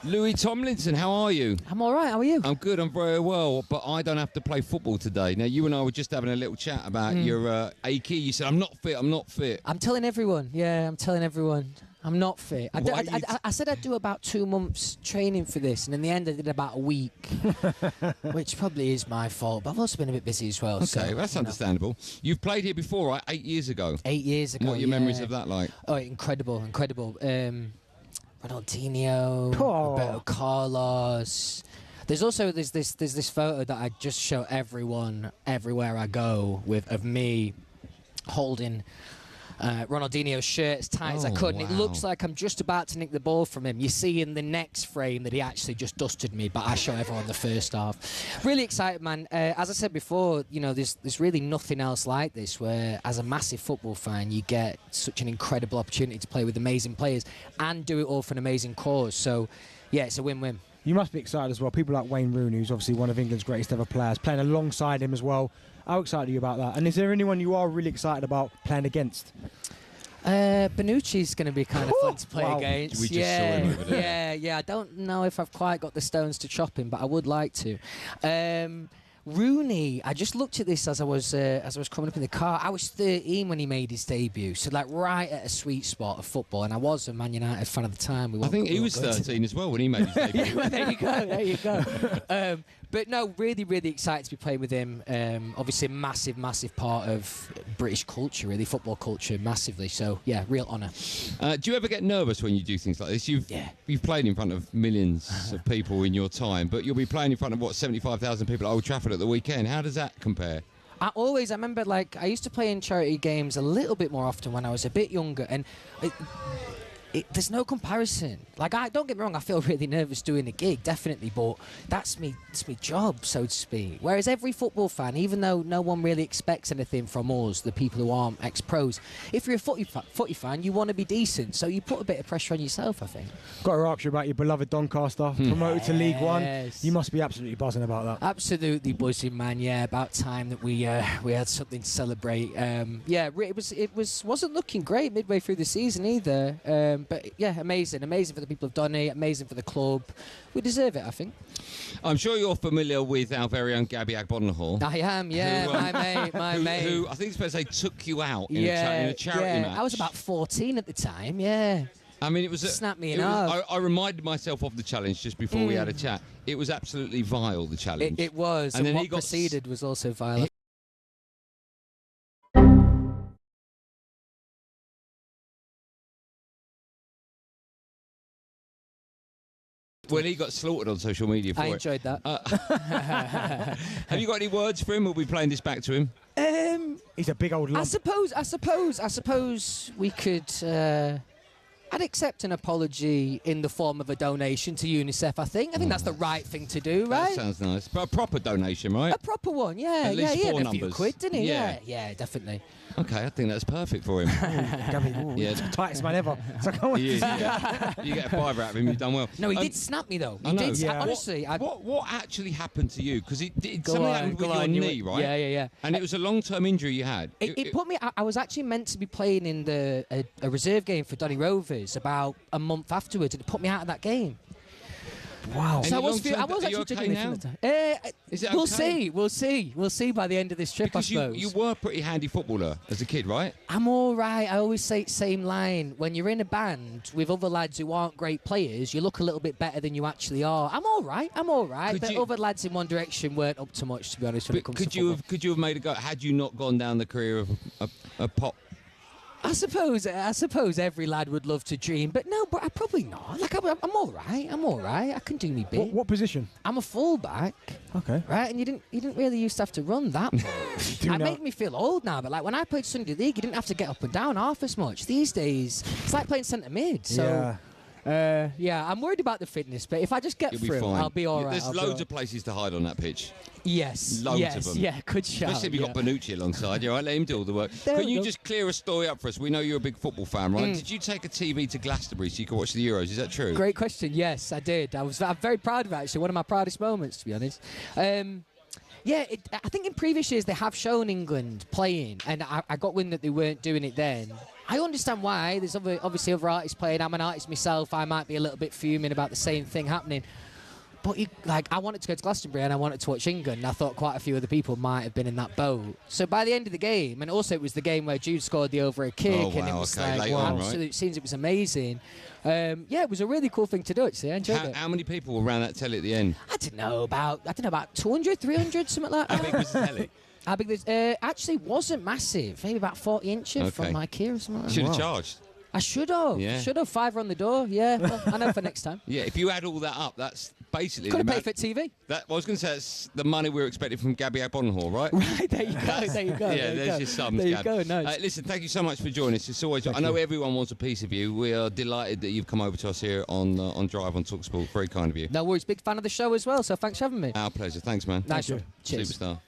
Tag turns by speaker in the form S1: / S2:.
S1: Louis Tomlinson, how are you?
S2: I'm all right. How are you?
S1: I'm good. I'm very well, but I don't have to play football today. Now, you and I were just having a little chat about your achy. You said, I'm not fit, I'm not fit.
S2: I'm telling everyone. Yeah, I'm telling everyone. I'm not fit. I said I'd do about 2 months training for this, and in the end I did about a week, which probably is my fault, but I've also been a bit busy as well.
S1: Okay,
S2: so,
S1: that's understandable. You've played here before, right? 8 years ago.
S2: 8 years ago,
S1: What are your memories of that like?
S2: Oh, incredible. Ronaldinho,
S3: Oh.
S2: Roberto Carlos. There's also this photo that I just show everyone everywhere I go of me holding Ronaldinho's shirt as tight as I could, and it looks like I'm just about to nick the ball from him. You see in the next frame that he actually just dusted me, but I show everyone the first half. Really excited, man. As I said before, you know, there's really nothing else like this, where as a massive football fan, you get such an incredible opportunity to play with amazing players and do it all for an amazing cause. So, yeah, it's a win-win.
S3: You must be excited as well. People like Wayne Rooney, who's obviously one of England's greatest ever players, playing alongside him as well. How excited are you about that? And is there anyone you are really excited about playing against?
S2: Bonucci's going to be kind of fun to play against.
S1: We just saw him over there.
S2: Yeah. I don't know if I've quite got the stones to chop him, but I would like to. Rooney, I just looked at this as I was coming up in the car. I was 13 when he made his debut, so like right at a sweet spot of football, and I was a Man United fan at the time.
S1: I think he was 13 as well when he made his debut.
S2: Yeah, well, there you go. But no, really, really excited to be playing with him. Obviously, a massive, massive part of British culture, really, football culture, massively. So, yeah, real honour.
S1: Do you ever get nervous when you do things like this? You've played in front of millions of people in your time, but you'll be playing in front of, 75,000 people at Old Trafford at the weekend. How does that compare?
S2: I remember, like, I used to play in charity games a little bit more often when I was a bit younger, and there's no comparison. Like, don't get me wrong, I feel really nervous doing a gig, definitely, but it's my job, so to speak. Whereas every football fan, even though no one really expects anything from us, the people who aren't ex-pros, if you're a footy fan, you want to be decent, so you put a bit of pressure on yourself, I think.
S3: Got to ask you about your beloved Doncaster, promoted to League One. You must be absolutely buzzing about that.
S2: Absolutely buzzing, man. Yeah, about time that we had something to celebrate. It wasn't looking great midway through the season either. But yeah, amazing for the people of Donny, amazing for the club. We deserve it, I think.
S1: I'm sure you're familiar with our very own Gabby Agbonlahor.
S2: I am, yeah, my mate.
S1: Who I think it's fair to say took you out in a charity match.
S2: I was about 14 at the time, yeah.
S1: I mean, it was
S2: snapped me in half.
S1: I reminded myself of the challenge just before we had a chat. It was absolutely vile, the challenge.
S2: It was, and then what proceeded was also vile.
S1: Well, he got slaughtered on social media for it.
S2: I enjoyed that.
S1: Have you got any words for him? We'll be playing this back to him.
S3: He's a big old lump.
S2: I suppose we could. I'd accept an apology in the form of a donation to UNICEF, I think. I think that's the right thing to do, right?
S1: That sounds nice. But a proper donation, right?
S2: A proper one, yeah.
S1: At least 4
S2: a
S1: numbers.
S2: few quid, didn't he?
S1: Yeah.
S2: Yeah, definitely.
S1: Okay, I think that's perfect for him.
S3: Tightest man ever.
S1: You get a fiver out of him, you've done well.
S2: No, he did snap me, though.
S1: I know.
S2: Honestly.
S1: What actually happened to you? Because something happened with your knee, right?
S2: Yeah.
S1: And it was a long-term injury you had.
S2: It put me... I was actually meant to be playing in a reserve game for Donny Rovers about a month afterwards, and it put me out of that game.
S3: Wow.
S2: So I was
S1: actually
S2: okay
S1: now? Is it
S2: We'll
S1: okay?
S2: see. We'll see by the end of this trip,
S1: because
S2: I suppose.
S1: you were a pretty handy footballer as a kid, right?
S2: I'm all right. I always say same line. When you're in a band with other lads who aren't great players, you look a little bit better than you actually are. I'm all right. But other lads in One Direction weren't up to much, to be honest, when it comes to football.
S1: Could you have made a go? Had you not gone down the career of a pop?
S2: I suppose every lad would love to dream, but no, but I probably not. Like, I'm all right. I can do me bit.
S3: What position?
S2: I'm a fullback.
S3: Okay.
S2: Right, and you didn't really used to have to run that much. It made me feel old now, but like when I played Sunday League, you didn't have to get up and down half as much. These days, it's like playing centre mid. So. I'm worried about the fitness, but if I just get through, I'll be all right.
S1: There's loads of places to hide on that pitch.
S2: Yes.
S1: Loads of them.
S2: Yeah, good shout.
S1: Especially if you've got Bonucci alongside you, right? Let him do all the work. Can you just clear a story up for us? We know you're a big football fan, right? Did you take a TV to Glastonbury so you could watch the Euros? Is that true?
S2: Great question. Yes, I did. I'm very proud of it, actually. One of my proudest moments, to be honest. I think in previous years they have shown England playing, and I got wind that they weren't doing it then. I understand why. There's obviously other artists playing. I'm an artist myself. I might be a little bit fuming about the same thing happening. But I wanted to go to Glastonbury and I wanted to watch England. And I thought quite a few other people might have been in that boat. So by the end of the game, and also it was the game where Jude scored the overhead kick, and it was absolute scenes. It was amazing. It was a really cool thing to do. Actually, I enjoyed it.
S1: How many people were around that telly at the end?
S2: I don't know about 200, 300, something like that.
S1: How big was the telly?
S2: How big this? Actually, wasn't massive. Maybe about 40 inches from IKEA or something like that.
S1: Should have charged.
S2: I should have.
S1: Yeah.
S2: Should have. $5 on the door. Yeah. Well, I know for next time.
S1: Yeah, if you add all that up, that's basically...
S2: Could have paid for TV.
S1: I was going to say, that's the money we were expecting from Gabby Agbonhor, right?
S2: Right, there you go. There you go.
S1: Yeah, there's your sums,
S2: There you
S1: Gab.
S2: go, nice.
S1: Listen, thank you so much for joining us. It's always... I know everyone wants a piece of you. We are delighted that you've come over to us here on Drive on TalkSport. Very kind of you.
S2: No worries. Big fan of the show as well, so thanks for having me.
S1: Our pleasure. Thanks, man.
S2: Nice one. Cheers.
S1: Superstar.